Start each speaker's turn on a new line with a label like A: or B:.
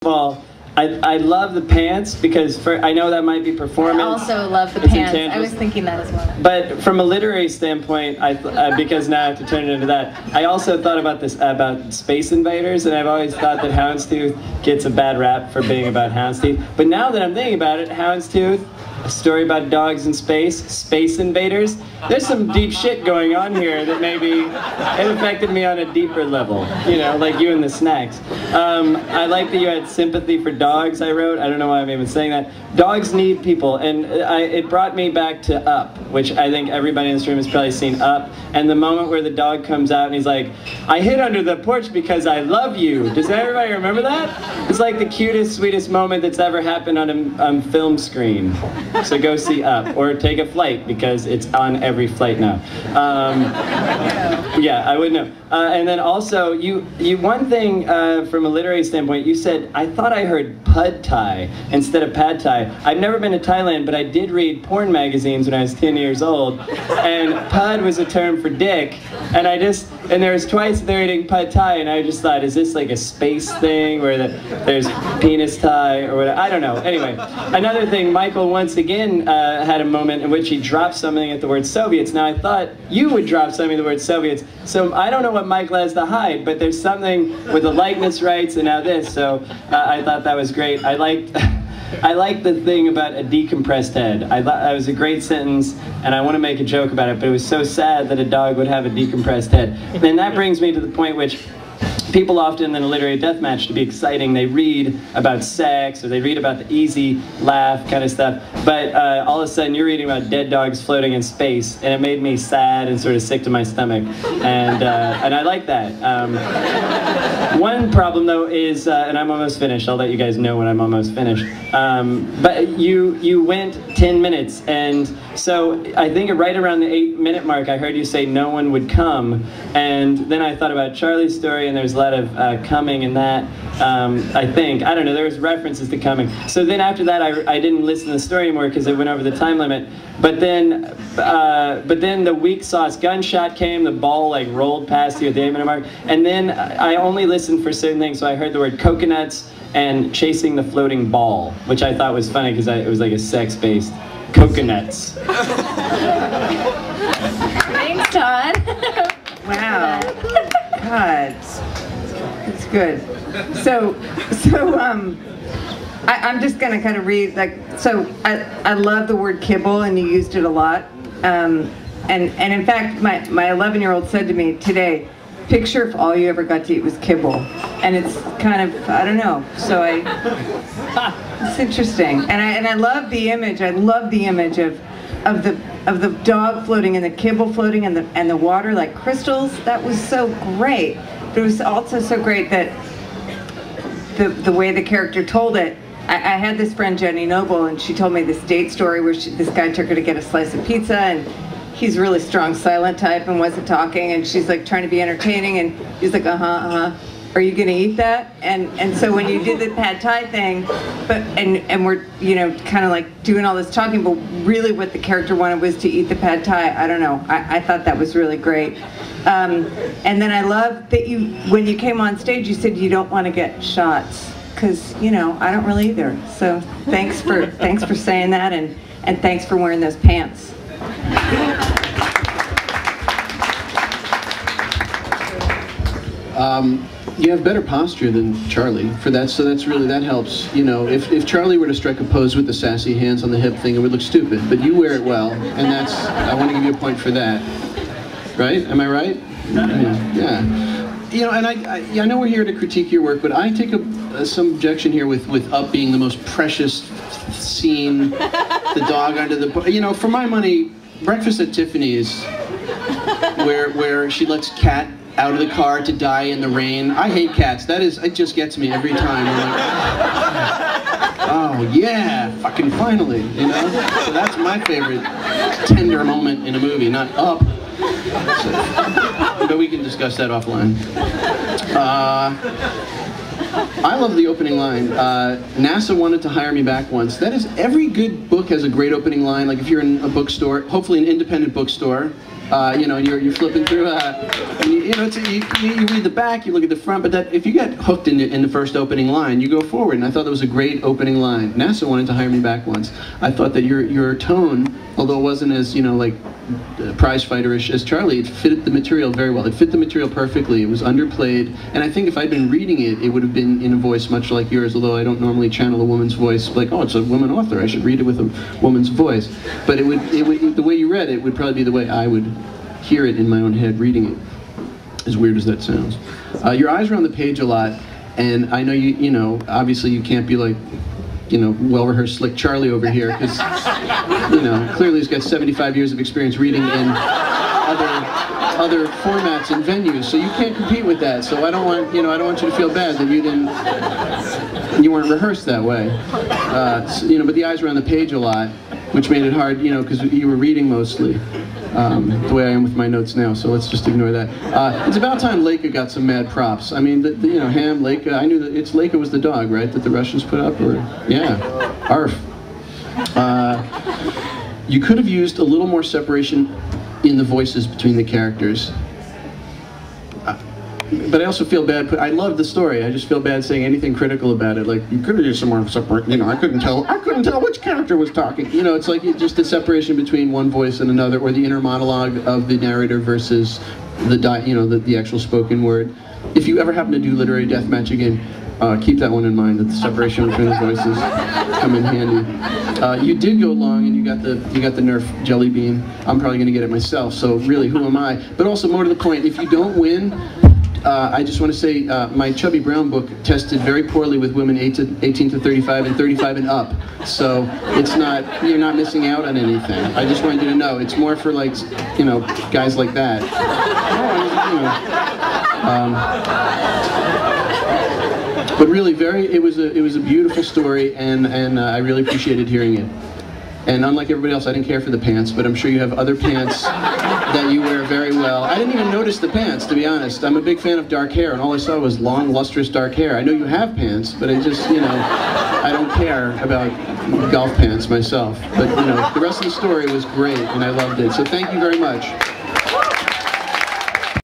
A: of all, I love the pants because I know that might be performance.
B: I also love the
A: It's
B: pants.
A: intangibles.
B: I was thinking that as well.
A: But from a literary standpoint, because now I have to turn it into that, I also thought about this, about Space Invaders, and I've always thought that Houndstooth gets a bad rap for being about houndstooth. But now that I'm thinking about it, Houndstooth, a story about dogs in space, Space Invaders, there's some deep shit going on here that maybe it affected me on a deeper level, you know, like you and the snacks. I like that you had sympathy for dogs, I wrote. I don't know why I'm even saying that. Dogs need people, and it brought me back to Up, which I think everybody in this room has probably seen Up, and the moment where the dog comes out and he's like, I hid under the porch because I love you. Does everybody remember that? It's like the cutest, sweetest moment that's ever happened on a film screen. So go see Up, or take a flight, because it's on every flight now. Yeah, I would know. And then also, you one thing from a literary standpoint, you said, I thought I heard Pad Thai instead of Pad Thai. I've never been to Thailand, but I did read porn magazines when I was 10 years old, and Pad was a term for dick, and there was twice they're eating Pad Thai, and I just thought, is this like a space thing where there's penis Thai or whatever? I don't know. Anyway, another thing, Michael once again had a moment in which he dropped something at the word Soviets. Now I thought you would drop something at the word Soviets, so I don't know what Michael has to hide, but there's something with the likeness rights and now this, so I thought that was great. I liked the thing about a decompressed head. I thought that was a great sentence, and I want to make a joke about it, but it was so sad that a dog would have a decompressed head. And that brings me to the point which people often in a literary deathmatch, to be exciting, they read about sex, or they read about the easy laugh kind of stuff, but all of a sudden you're reading about dead dogs floating in space, and it made me sad and sort of sick to my stomach, and I like that. One problem though is, and I'm almost finished, I'll let you guys know when I'm almost finished, but you went 10 minutes, and so I think right around the 8-minute mark I heard you say no one would come, and then I thought about Charlie's story, and there's a lot of coming in that, I think. I don't know, there was references to coming. So then after that I didn't listen to the story anymore because it went over the time limit. But then the weak sauce gunshot came, the ball like rolled past you at the 8-minute mark, and then I only listened for certain things, so I heard the word coconuts and chasing the floating ball, which I thought was funny because it was like a sex-based coconuts.
B: Thanks, Todd.
C: Wow. God. It's good. So I'm just gonna kind of read, like, so I love the word kibble, and you used it a lot. And in fact, my 11-year-old said to me today, picture if all you ever got to eat was kibble. And it's kind of, I don't know. So it's interesting. And I love the image. I love the image of the dog floating and the kibble floating and the water like crystals. That was so great. But it was also so great that the way the character told it. I had this friend, Jenny Noble, and she told me this date story where this guy took her to get a slice of pizza, and he's a really strong silent type and wasn't talking, and she's like trying to be entertaining, and he's like, are you gonna eat that? And so when you did the Pad Thai thing, and we're, you know, kind of like doing all this talking, but really what the character wanted was to eat the Pad Thai. I don't know. I thought that was really great. And then I love that when you came on stage, you said you don't want to get shots, because, you know, I don't really either. So thanks for saying that, and thanks for wearing those pants.
D: You have better posture than Charlie for that, so that helps. You know, if Charlie were to strike a pose with the sassy hands on the hip thing, it would look stupid, but you wear it well, and I want to give you a point for that. Right? Am I right? Yeah. You know, and I know we're here to critique your work, but I take some objection here with Up being the most precious scene, the dog under the, you know, for my money, Breakfast at Tiffany's, where she lets Cat out of the car to die in the rain. I hate cats. It just gets me every time. I'm like, oh yeah, fucking finally, you know? So that's my favorite tender moment in a movie, not Up. So, but we can discuss that offline. I love the opening line. NASA wanted to hire me back once. That is, every good book has a great opening line. Like if you're in a bookstore, hopefully an independent bookstore, You know, and you're flipping through. You know, you read the back, you look at the front, but that if you get hooked in the first opening line, you go forward. And I thought that was a great opening line. NASA wanted to hire me back once. I thought that your tone, although it wasn't as, you know, like prize fighter-ish as Charlie, it fit the material very well. It fit the material perfectly. It was underplayed, and I think if I'd been reading it, it would have been in a voice much like yours, although I don't normally channel a woman's voice, like, oh, it's a woman author, I should read it with a woman's voice. But it would the way you read it would probably be the way I would hear it in my own head reading it, as weird as that sounds. Your eyes are on the page a lot, and I know you know, obviously you can't be like, you know, well-rehearsed slick Charlie over here, because, you know, clearly he's got 75 years of experience reading in other formats and venues, so you can't compete with that. So I don't want you to feel bad that you weren't rehearsed that way. So, you know, but the eyes were on the page a lot, which made it hard, you know, because you were reading mostly. The way I am with my notes now, so let's just ignore that. It's about time Leica got some mad props. I mean, you know, Ham, Leica, I knew that Leica was the dog, right, that the Russians put up, or, yeah, Arf. You could have used a little more separation in the voices between the characters. But I also feel bad, I love the story, I just feel bad saying anything critical about it, like, you could have used some more separate, you know, I couldn't tell which character was talking. You know, it's like just the separation between one voice and another, or the inner monologue of the narrator versus the actual spoken word. If you ever happen to do literary deathmatch again, keep that one in mind, that the separation between the voices come in handy. You did go long, and you got the Nerf jelly bean. I'm probably going to get it myself, so really, who am I? But also, more to the point, if you don't win, I just want to say my Chubby Brown book tested very poorly with women 18 to 35 and 35 and up. So it's not, you're not missing out on anything. I just wanted you to know, it's more for, like, you know, guys like that. But really, it was a beautiful story, and I really appreciated hearing it. And unlike everybody else, I didn't care for the pants, but I'm sure you have other pants that you wear very well. I didn't even notice the pants, to be honest. I'm a big fan of dark hair, and all I saw was long, lustrous dark hair. I know you have pants, but I just, you know, I don't care about golf pants myself. But, you know, the rest of the story was great, and I loved it. So thank you very much.